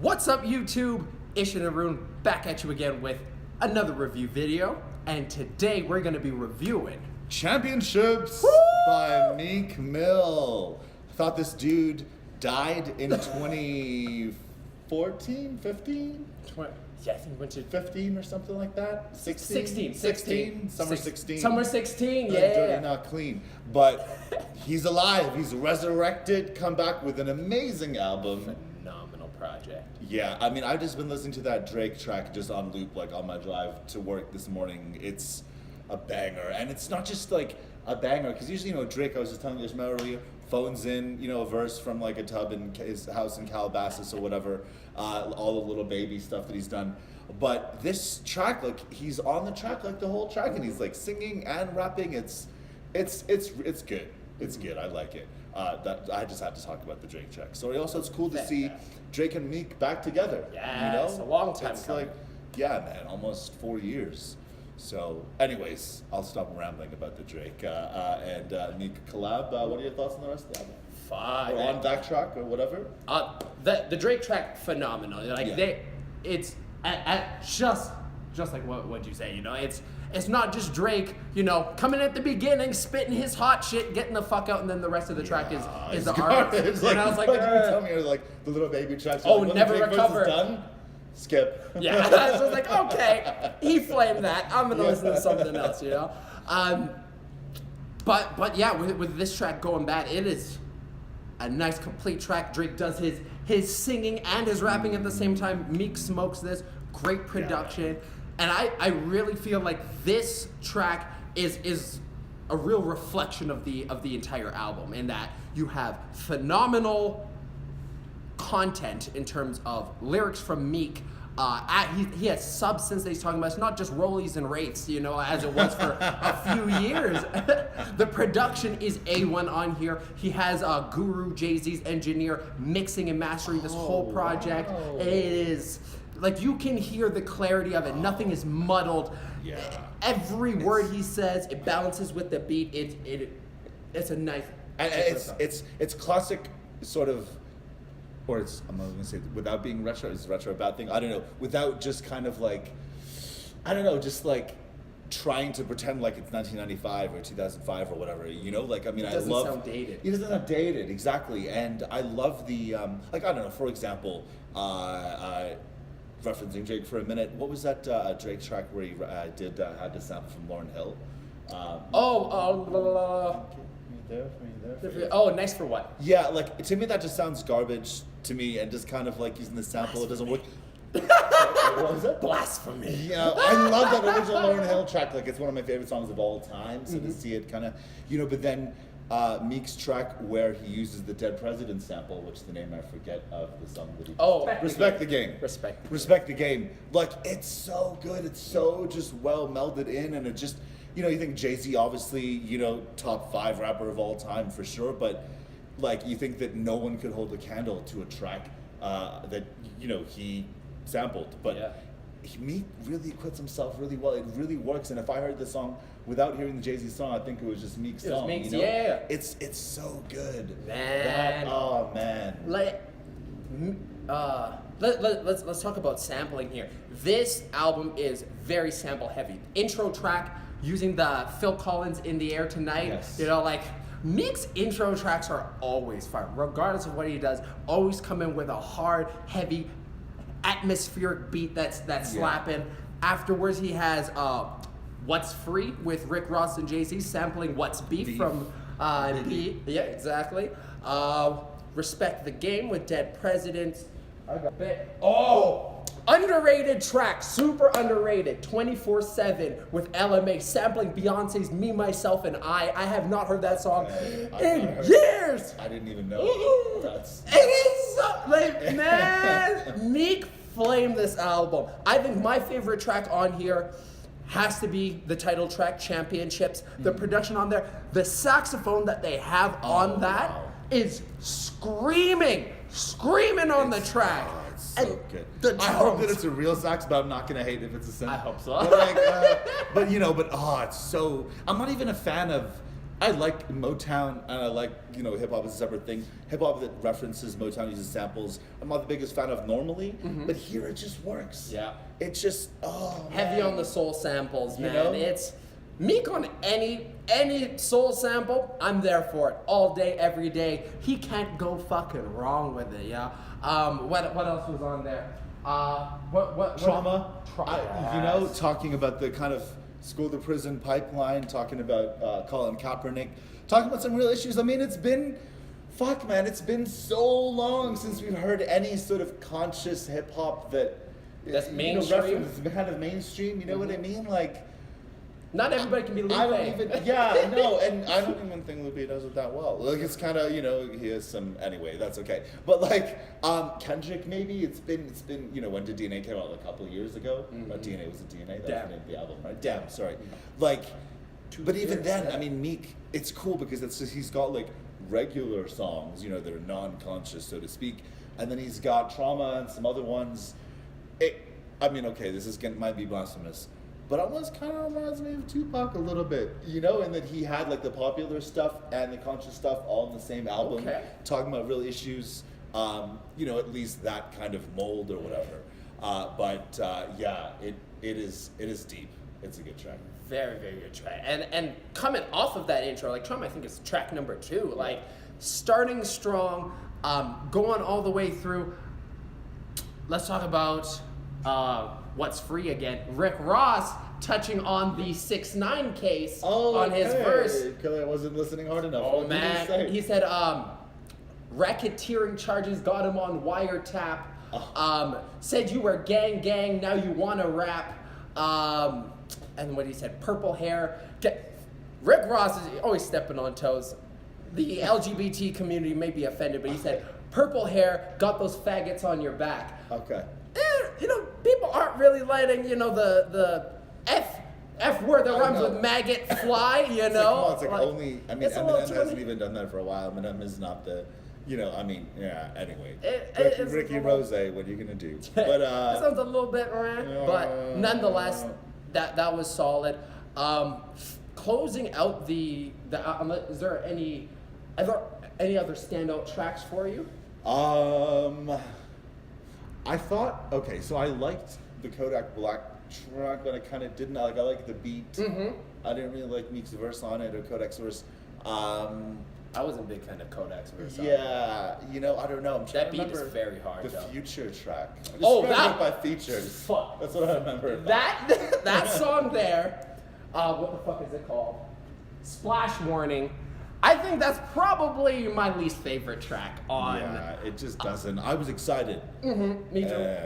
What's up, YouTube? Ish and Arun back at you again with another review video, and today we're going to be reviewing Championships by Meek Mill. I thought this dude died in 2014, 15? Yeah, I think we went to 15 or something like that? 16. Summer 16. Summer 16, Dirty, yeah. not clean. But he's alive. He's resurrected, come back with an amazing album. Phenomenal project. Yeah, I mean, I've just been listening to that Drake track just on loop, like on my drive to work this morning. It's a banger, and it's not just like a banger, because usually, Drake, I was just telling you this earlier, phones in, a verse from like a tub in his house in Calabasas or whatever, all the little baby stuff that he's done. But this track, like, he's on the track like the whole track, and he's like singing and rapping. It's good. It's good. I like it. That I just had to talk about the Drake track. So also, it's cool to see Drake and Meek back together. Yeah, it's a long time It's coming. like, yeah, man, almost 4 years. So, anyways, I'll stop rambling about the Drake and Meek collab. What are your thoughts on the rest of the album? Fine. Or on that track or whatever? The Drake track, phenomenal. Like Yeah. it's just like what you say. It's not just Drake, coming at the beginning, spitting his hot shit, getting the fuck out, and then the rest of the track is the art. It's like, And I was like, you were telling me, like the little baby track. Oh, like, when never the Drake verse recover. is done, skip. yeah. So I was like, okay, he flamed that. I'm gonna listen to something else, But yeah, with this track going bad, it is a nice complete track. Drake does his singing and his rapping at the same time. Meek smokes this. Great production. And I really feel like this track is a real reflection of the entire album, in that you have phenomenal content in terms of lyrics from Meek. He has substance that he's talking about. It's not just rollies and rates, as it was for a few years. The production is A1 on here. He has Guru, Jay-Z's engineer, mixing and mastering this whole project. Wow. It is like, you can hear the clarity of it. Nothing is muddled. Yeah. Every word he says, it balances with the beat. It's a nice. And it's classic sort of, or I'm not gonna say without being retro. Is retro a bad thing? I don't know. Without just kind of like, just like trying to pretend like it's 1995 or 2005 or whatever. Like, I mean, It doesn't sound dated. It doesn't sound dated, exactly. And I love the like, I don't know. For example, referencing Drake for a minute. What was that Drake track where he had the sample from Lauryn Hill? Next for what? Yeah, like, to me that just sounds garbage to me, and just kind of like using the sample, it doesn't work. What was that? Blasphemy. Yeah, I love that original Lauryn Hill track. Like, it's one of my favorite songs of all time. So to see it kind of, but then Meek's track where he uses the Dead President sample, which the name I forget of the song that he. Respect the Game. Respect the Game. Like, it's so good. It's so just well melded in, and it just. You think Jay-Z, obviously, top 5 rapper of all time for sure, but like, you think that no one could hold a candle to a track that, he sampled. But Meek really acquits himself really well. It really works. And if I heard the song without hearing the Jay-Z song, I think it was just Meek's song. Yeah. It's so good. Man. Man. Let's talk about sampling here. This album is very sample heavy. Intro track, using the Phil Collins In the Air Tonight. Yes. Meek's intro tracks are always fire, regardless of what he does. Always come in with a hard, heavy, atmospheric beat that's slapping. Afterwards, he has What's Free with Rick Ross and Jay-Z, sampling What's Beef from Beat. Yeah, exactly. Respect the Game with Dead Presidents. Underrated track, super underrated, 24/7 with LMA, sampling Beyonce's Me, Myself, and I have not heard that song in years. I didn't even know. It is so, man, Meek flamed this album. I think my favorite track on here has to be the title track, Championships. The production on there, the saxophone that they have on that is screaming on the track. So good. I hope that it's a real sax, but I'm not gonna hate if it's a synth. I hope so. But it's so. I'm not even a fan of I like Motown, and I like, you know, hip hop is a separate thing. Hip hop that references Motown uses samples. I'm not the biggest fan of normally, but here it just works. Yeah. It's just Heavy man. on the soul samples, man. know? It's Meek on any soul sample, I'm there for it. All day, every day. He can't go fucking wrong with it, yeah. What else was on there? What Trauma. Trauma. You know, talking about the kind of school to prison pipeline, talking about Colin Kaepernick, talking about some real issues. I mean, it's been so long since we've heard any sort of conscious hip hop that's you know, mainstream. reference kind of mainstream. You know what I mean? Like, Not everybody can be Lupe. I don't even, yeah, no, and I don't even think Lupe does it that well. Like, it's kind of, you know, he has some, anyway, that's okay. But like, Kendrick maybe, it's been, you know, when did DNA came out? Like a couple of years ago? DNA was a DNA, that's the name of the album, right? Damn, sorry. Like, but even then, I mean, Meek, it's cool because it's just, he's got like regular songs, you know, that are non-conscious, so to speak, and then he's got Trauma and some other ones. I mean, okay, might be blasphemous, but almost kind of reminds me of Tupac a little bit, you know, in that he had like the popular stuff and the conscious stuff all in the same album, talking about real issues, you know, at least that kind of mold or whatever. But yeah, it is deep. It's a good track. Very, very good track. And coming off of that intro, like Trauma, I think it's track number 2. Like starting strong, going all the way through. Let's talk about What's Free again. Rick Ross touching on the 6ix9ine case on his verse. Because I wasn't listening hard enough. Oh man, he said racketeering charges got him on wiretap. Said you were gang, now you wanna rap. And what he said, purple hair. Rick Ross is always stepping on toes. The LGBT community may be offended, but he said, purple hair, got those faggots on your back. Okay. You know, people aren't really letting, you know, the F word that rhymes with maggot fly, you know? It's like only, I mean, Eminem hasn't even done that for a while. Eminem is not the, you know, I mean, yeah, anyway. Ricky Rose, what are you going to do? But that sounds a little bit rant, but nonetheless, that was solid. Closing out the is there any other standout tracks for you? I thought, okay, so I liked the Kodak Black track, but I kind of didn't. Like, I like the beat. I didn't really like Meek's verse on it or Kodak's verse. I wasn't a big fan of Kodak's verse. Yeah, you know, I don't know. I'm trying that to beat remember is very hard. The Future track. That by features. Fuck. That's what I remember. That song there. What the fuck is it called? Splash Warning. I think that's probably my least favorite track on. Yeah, it just doesn't. I was excited. Me too.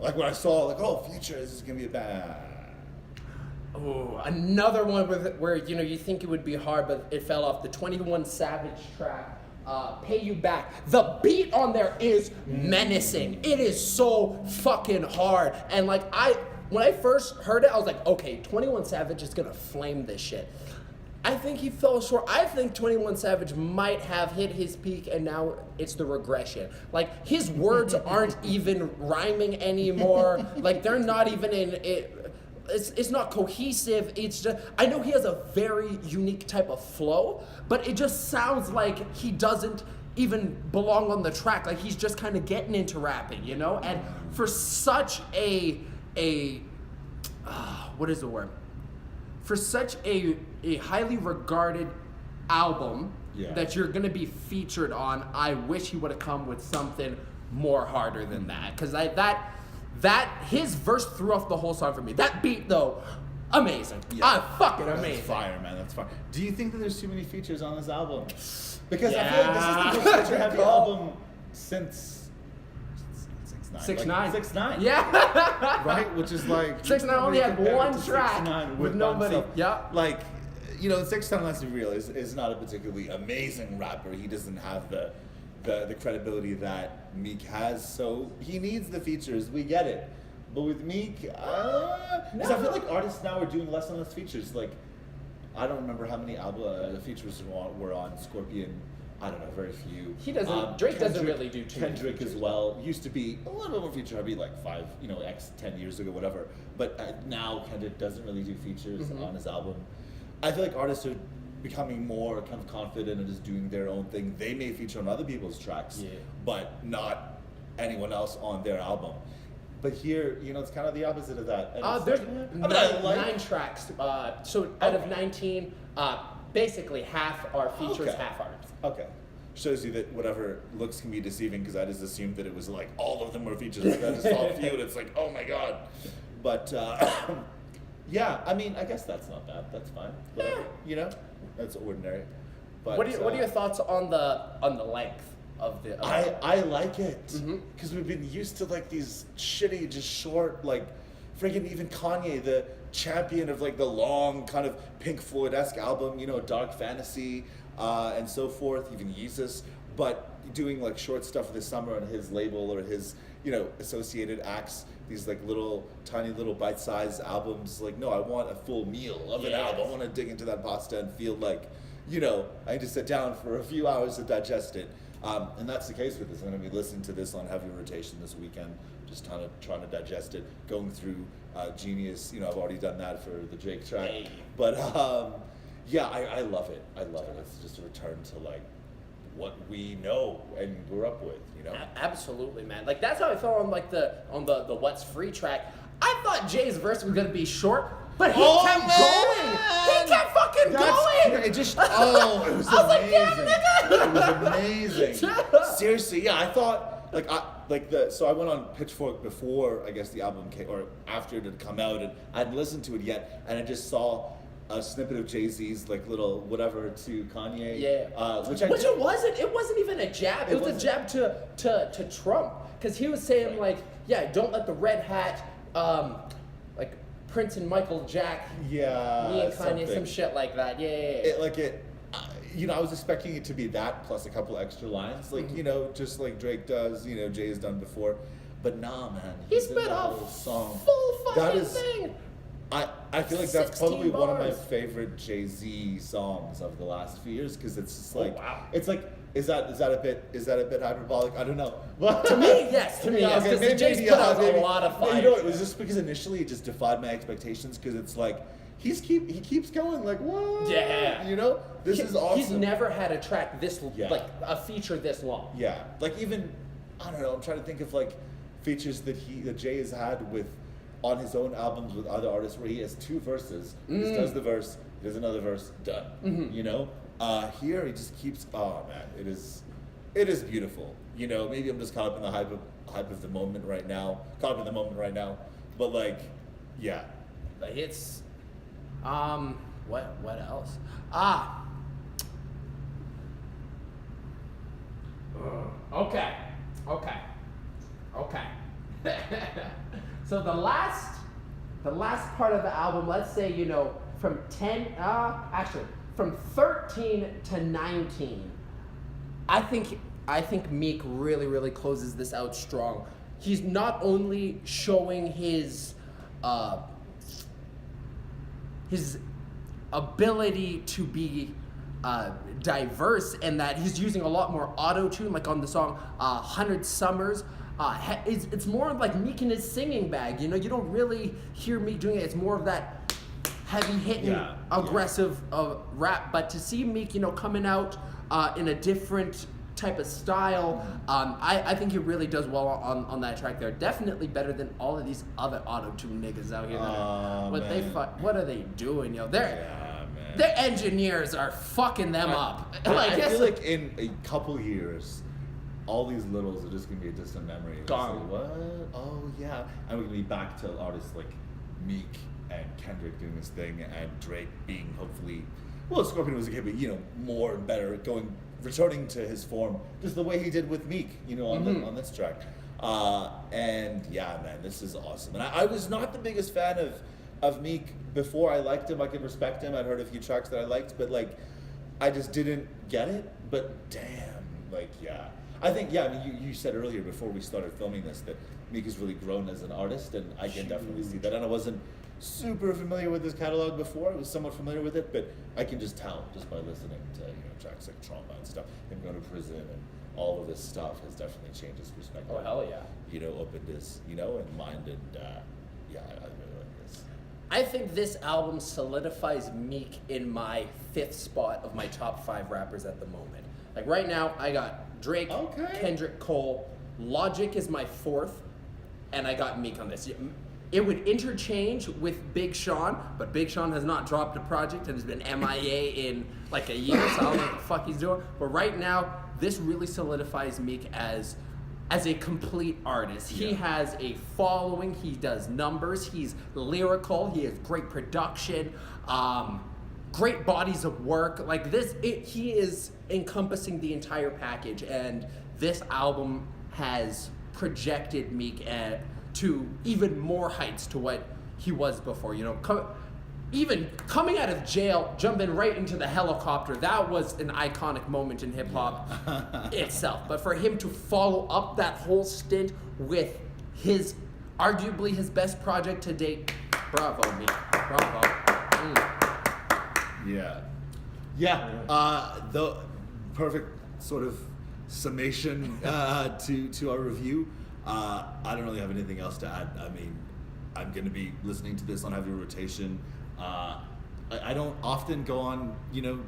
Like when I saw, like, oh, Future, this is gonna be a bad. Oh, another one where you know you think it would be hard, but it fell off. The 21 Savage track, "Pay You Back." The beat on there is menacing. It is so fucking hard, and like when I first heard it, I was like, okay, 21 Savage is gonna flame this shit. I think he fell short. I think 21 Savage might have hit his peak, and now it's the regression. Like, his words aren't even rhyming anymore. Like, they're not even in it. It's not cohesive. It's just, I know he has a very unique type of flow, but it just sounds like he doesn't even belong on the track. Like, he's just kind of getting into rapping, you know? And for such what is the word? For such a highly regarded album that you're gonna be featured on, I wish he would have come with something more harder than that. Cause that his verse threw off the whole song for me. That beat though, amazing. Fucking amazing. That's fire, man. That's fire. Do you think that there's too many features on this album? Because I feel like this is the most feature-heavy album since 6ix9ine. 6ix9ine. Yeah. Right? Which is like 6ix9ine only had one track 6ix9ine with nobody. himself. Yeah. Like, you know, 6ix9ine, let's be real, is not a particularly amazing rapper. He doesn't have the credibility that Meek has, so he needs the features. We get it. But with Meek, because I feel like artists now are doing less and less features. Like, I don't remember how many features were on Scorpion. I don't know, very few. He doesn't. Drake doesn't really do too many Kendrick as well used to be a little bit more feature heavy, like 10 years ago, whatever. But now Kendrick doesn't really do features on his album. I feel like artists are becoming more kind of confident and just doing their own thing. They may feature on other people's tracks, but not anyone else on their album. But here, you know, it's kind of the opposite of that. And There's like, 9 tracks. So out of 19, basically half are features, half aren't. Okay. Shows you that whatever looks can be deceiving, because I just assumed that it was like all of them were features. Like I just saw a few and it's like, oh my god. But yeah, I mean, I guess that's not bad. That's fine. Whatever, you know, that's ordinary. But What are your thoughts on the length of the? I like it because we've been used to like these shitty, just short, like freaking even Kanye, the champion of like the long kind of Pink Floyd-esque album, you know, dark fantasy and so forth. Even Yeezus, but doing like short stuff for the summer on his label or his, you know, associated acts. These like little, tiny little bite-sized albums. Like, no, I want a full meal of an album. I want to dig into that pasta and feel like, you know, I need to sit down for a few hours to digest it. And that's the case with this. I'm going to be listening to this on heavy rotation this weekend, just trying to digest it, going through Genius. You know, I've already done that for the Drake track. But yeah, I love it. I love it. It's just a return to like what we know and grew up with, you know? Absolutely, man. Like that's how I felt on like the What's Free track. I thought Jay's verse was gonna be short, but he kept going. He kept fucking going. It just it was amazing. It was amazing. Seriously, yeah. I thought so I went on Pitchfork before I guess the album came, or after it had come out, and I hadn't listened to it yet, and I just saw a snippet of Jay-Z's like little whatever to Kanye. Which it wasn't even a jab. It was a jab to Trump, because he was saying like, yeah, don't let the red hat like Prince and Michael Jack. Me and Kanye, some shit like that. You know, I was expecting it to be that plus a couple extra lines, like you know, just like Drake does. You know, Jay has done before, but nah, man. He spit off full fucking thing. I feel like that's probably one of my favorite Jay-Z songs of the last few years, because it's just like it's like is that a bit hyperbolic? I don't know. To me, yes. Because Jay's put out a lot of fire. You know, it was just because initially it just defied my expectations, because it's like he keeps going like what? Yeah. You know, this is awesome. He's never had a track this like a feature this long. Yeah. Like even I don't know. I'm trying to think of like features that Jay has had with. On his own albums with other artists, where he has 2 verses, he just does the verse, he does another verse, done. You know, here he just keeps. Oh man, it is beautiful. You know, maybe I'm just caught up in the hype of the moment right now. But like, yeah, like it's, what else? Okay. So the last part of the album, let's say, you know, from 13 to 19, I think Meek really closes this out strong. He's not only showing his ability to be diverse, and that he's using a lot more auto-tune, like on the song 100 Summers. It's more of like Meek in his singing bag, you know. You don't really hear Meek doing it. It's more of that heavy hitting, aggressive rap. But to see Meek, you know, coming out in a different type of style, I think he really does well on that track there. Definitely better than all of these other auto-tune niggas out here. What are they doing, yo? Their engineers are fucking them up. I feel like in a couple years, all these littles are just gonna be a distant memory. Gone. Like, what? Oh yeah. And we're gonna be back to artists like Meek and Kendrick doing this thing, and Drake being hopefully, well, Scorpion was a kid, but you know, more and better, returning to his form, just the way he did with Meek, you know, on this track. And yeah, man, this is awesome. And I was not the biggest fan of Meek before. I liked him. I could respect him. I'd heard a few tracks that I liked, but like, I just didn't get it. But damn, like, yeah. I think, I mean, you said earlier before we started filming this that Meek has really grown as an artist, and I can definitely see that. And I wasn't super familiar with his catalog before. I was somewhat familiar with it, but I can just tell just by listening to, you know, tracks like Trauma and stuff, him going to prison and all of this stuff has definitely changed his perspective. Oh, hell yeah. You know, opened his, you know, and mind, and I really like this. I think this album solidifies Meek in my 5th spot of my top 5 rappers at the moment. Like right now, I got Drake, Kendrick, Cole, Logic is my 4th, and I got Meek on this. It would interchange with Big Sean, but Big Sean has not dropped a project and has been MIA in like a year, so I don't know what the fuck he's doing. But right now, this really solidifies Meek as a complete artist. He has a following, he does numbers, he's lyrical, he has great production, great bodies of work. Like this, he is encompassing the entire package, and this album has projected Meek to even more heights to what he was before. You know, even coming out of jail, jumping right into the helicopter, that was an iconic moment in hip hop itself. But for him to follow up that whole stint with arguably his best project to date, bravo, Meek, bravo. The perfect sort of summation to our review. I don't really have anything else to add. I mean, I'm going to be listening to this on heavy rotation. I don't often go on,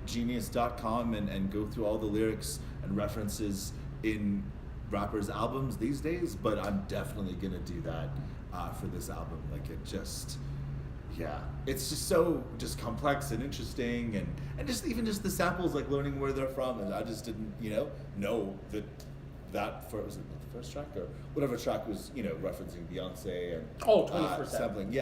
genius.com and go through all the lyrics and references in rappers' albums these days, but I'm definitely going to do that for this album. Like it's just so complex and interesting, and just even just the samples, like learning where they're from, and I just didn't know that was it the first track or whatever track was referencing Beyonce and 21st sampling,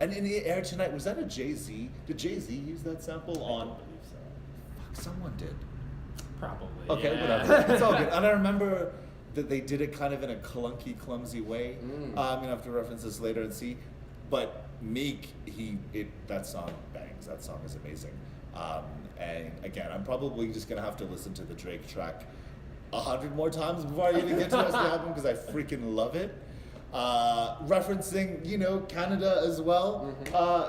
and in the Air Tonight, was that a Jay-Z? Did Jay-Z use that sample on? I believe so. Fuck, someone did. Probably. Okay, whatever. It's all good. And I remember that they did it kind of in a clunky, clumsy way. I'm gonna have to reference this later and see. But Meek, that song bangs. That song is amazing. And again, I'm probably just gonna have to listen to the Drake track 100 more times before I even get to the rest of the album because I freaking love it. Referencing, Canada as well,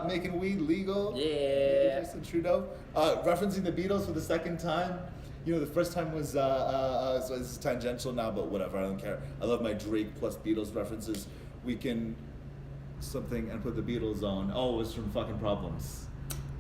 making weed legal. Yeah. Justin Trudeau. Referencing the Beatles for the second time. The first time was so it's tangential now, but whatever, I don't care. I love my Drake plus Beatles references. We can something and put the Beatles on. Oh, it was from fucking Problems.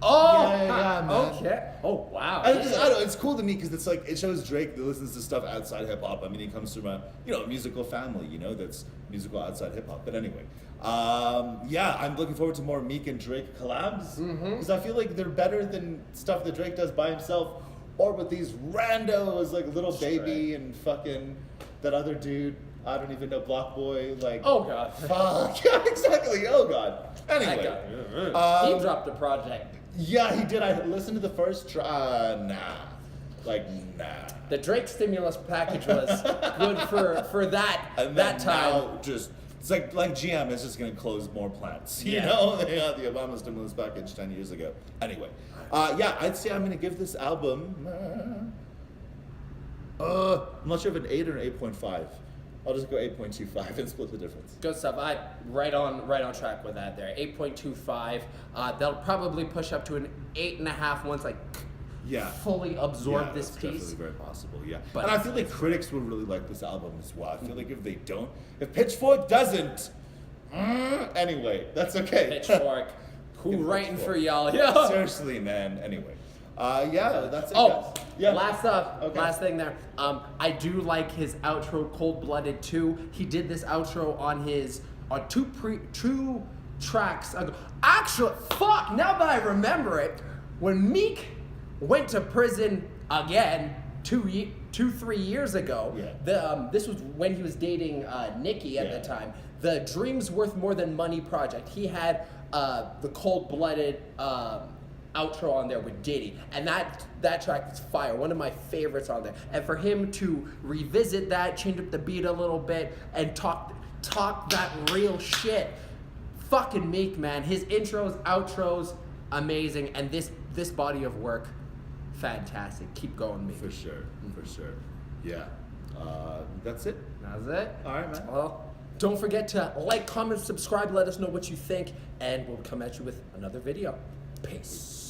Oh, yeah, man. Okay. Oh, wow. I don't know, it's cool to me because it's like it shows Drake that listens to stuff outside hip hop. I mean, he comes from a musical family, that's musical outside hip hop. But anyway, I'm looking forward to more Meek and Drake collabs because I feel like they're better than stuff that Drake does by himself or with these randos like Little Baby and fucking that other dude. I don't even know, Block Boy. Like, oh god. Fuck. Yeah, exactly. Oh god. Anyway, he dropped a project. Yeah, he did. I listened to the first nah. The Drake stimulus package was good for that and that time. Now it's like GM is just gonna close more plants. The Obama stimulus package 10 years ago. Anyway, I'd say I'm gonna give this album. I'm not sure if an 8 or an 8.5. I'll just go 8.25 and split the difference. Good stuff. Right on track with that there. 8.25. They'll probably push up to an 8.5 once fully absorb this piece. Definitely very possible. Yeah, but and I feel like critics will really like this album as well. I feel like if Pitchfork doesn't, anyway, that's okay. Pitchfork, who writing for y'all? Yeah. Seriously, man. Anyway. That's it. Oh, yeah. Last thing there. I do like his outro, Cold Blooded 2. He did this outro on two tracks ago. Actually, fuck, now that I remember it, when Meek went to prison again 3 years ago, this was when he was dating Nicki at the time, the Dreams Worth More Than Money project. He had the Cold Blooded outro on there with Diddy, and that track is fire, one of my favorites on there. And for him to revisit that, change up the beat a little bit, and talk that real shit, fucking Meek, man. His intros, outros, amazing, and this body of work, fantastic. Keep going, Meek. For sure. Yeah. That's it. That's it. All right, man. Well, don't forget to like, comment, subscribe, let us know what you think, and we'll come at you with another video. Peace.